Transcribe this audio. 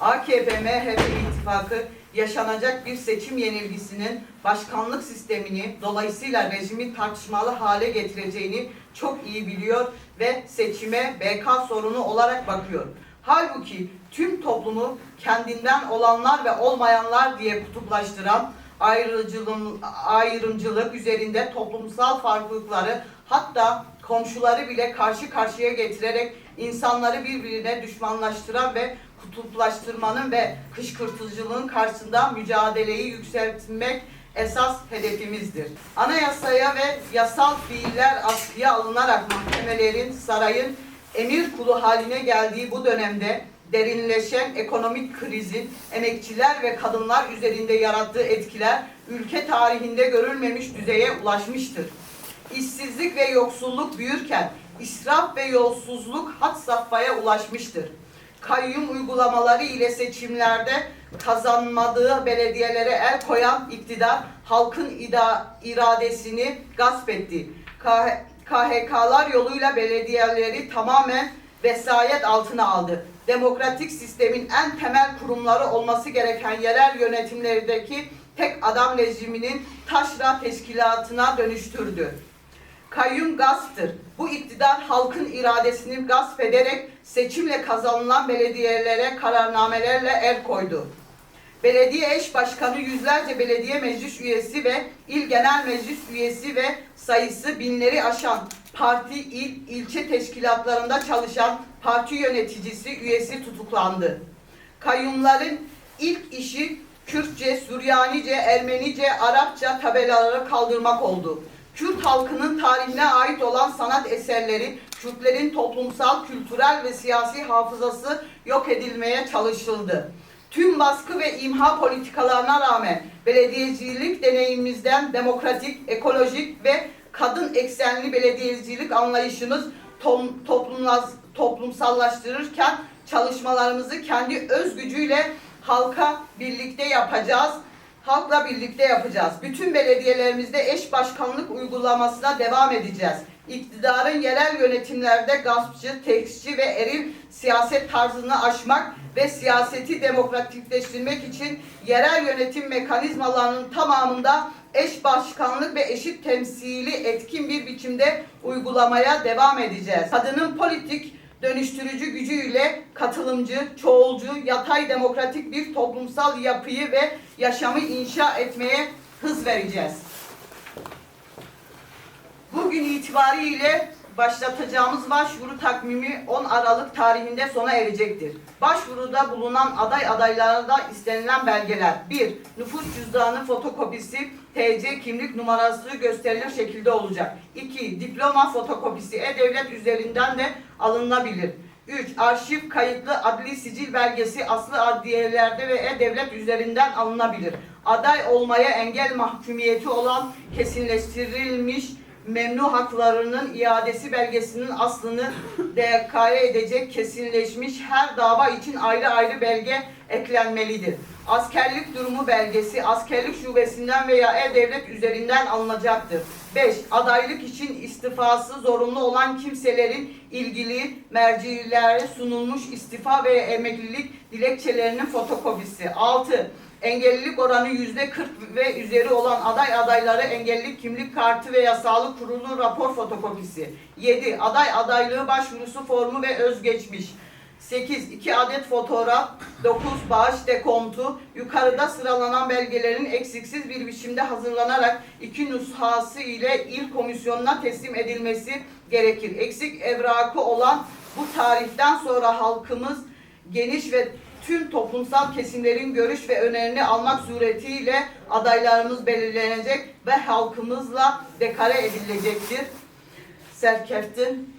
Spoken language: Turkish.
AKP-MHP ittifakı yaşanacak bir seçim yenilgisinin başkanlık sistemini, dolayısıyla rejimi tartışmalı hale getireceğini çok iyi biliyor ve seçime BK sorunu olarak bakıyor. Halbuki tüm toplumu kendinden olanlar ve olmayanlar diye kutuplaştıran ayrımcılık üzerinde toplumsal farklılıkları, hatta komşuları bile karşı karşıya getirerek insanları birbirine düşmanlaştıran ve kutuplaştırmanın ve kışkırtıcılığın karşısında mücadeleyi yükseltmek esas hedefimizdir. Anayasaya ve yasal fiiller askıya alınarak mahkemelerin, sarayın emir kulu haline geldiği bu dönemde derinleşen ekonomik krizin emekçiler ve kadınlar üzerinde yarattığı etkiler ülke tarihinde görülmemiş düzeye ulaşmıştır. İşsizlik ve yoksulluk büyürken israf ve yolsuzluk had safhaya ulaşmıştır. Kayyum uygulamaları ile seçimlerde kazanmadığı belediyelere el koyan iktidar halkın iradesini gasp etti. KHK'lar yoluyla belediyeleri tamamen vesayet altına aldı. Demokratik sistemin en temel kurumları olması gereken yerel yönetimlerdeki tek adam rejiminin taşra teşkilatına dönüştürdü. Kayyum gasptır. Bu iktidar halkın iradesini gasp ederek seçimle kazanılan belediyelere kararnamelerle el koydu. Belediye eş başkanı yüzlerce belediye meclis üyesi ve il genel meclis üyesi ve sayısı binleri aşan parti, ilçe teşkilatlarında çalışan parti yöneticisi üyesi tutuklandı. Kayyumların ilk işi Kürtçe, Süryanice, Ermenice, Arapça tabelaları kaldırmak oldu. Kürt halkının tarihine ait olan sanat eserleri, Kürtlerin toplumsal, kültürel ve siyasi hafızası yok edilmeye çalışıldı. Tüm baskı ve imha politikalarına rağmen belediyecilik deneyimimizden demokratik, ekolojik ve kadın eksenli belediyecilik anlayışımız toplumsallaştırırken çalışmalarımızı kendi öz gücüyle halkla birlikte yapacağız. Bütün belediyelerimizde eş başkanlık uygulamasına devam edeceğiz. İktidarın yerel yönetimlerde gaspçı, teksçi ve eril siyaset tarzını aşmak ve siyaseti demokratikleştirmek için yerel yönetim mekanizmalarının tamamında eş başkanlık ve eşit temsili etkin bir biçimde uygulamaya devam edeceğiz. Kadının politik dönüştürücü gücüyle katılımcı, çoğulcu, yatay demokratik bir toplumsal yapıyı ve yaşamı inşa etmeye hız vereceğiz. Bugün itibariyle başlatacağımız başvuru takvimi 10 Aralık tarihinde sona erecektir. Başvuruda bulunan adaylara da istenilen belgeler: 1. Nüfus cüzdanı fotokopisi, TC kimlik numarası gösterilir şekilde olacak. 2. Diploma fotokopisi e-devlet üzerinden de alınabilir. 3. Arşiv kayıtlı adli sicil belgesi aslı adliyelerde ve e-devlet üzerinden alınabilir. Aday olmaya engel mahkumiyeti olan kesinleştirilmiş memnu haklarının iadesi belgesinin aslını DK'ya edecek kesinleşmiş her dava için ayrı ayrı belge eklenmelidir. Askerlik durumu belgesi askerlik şubesinden veya e-devlet üzerinden alınacaktır. 5. Adaylık için istifası zorunlu olan kimselerin ilgili mercilere sunulmuş istifa ve emeklilik dilekçelerinin fotokopisi. 6. Engellilik oranı %40 ve üzeri olan adayları engellilik kimlik kartı veya sağlık kurulu rapor fotokopisi. 7. Adaylığı başvurusu formu ve özgeçmiş. 8. 2 adet fotoğraf. 9. Bağış dekontu. Yukarıda sıralanan belgelerin eksiksiz bir biçimde hazırlanarak 2 nüshası ile il komisyonuna teslim edilmesi gerekir. Eksik evrakı olan bu tarihten sonra halkımız geniş ve tüm toplumsal kesimlerin görüş ve önerilerini almak suretiyle adaylarımız belirlenecek ve halkımızla dekare edilecektir. Serkeftin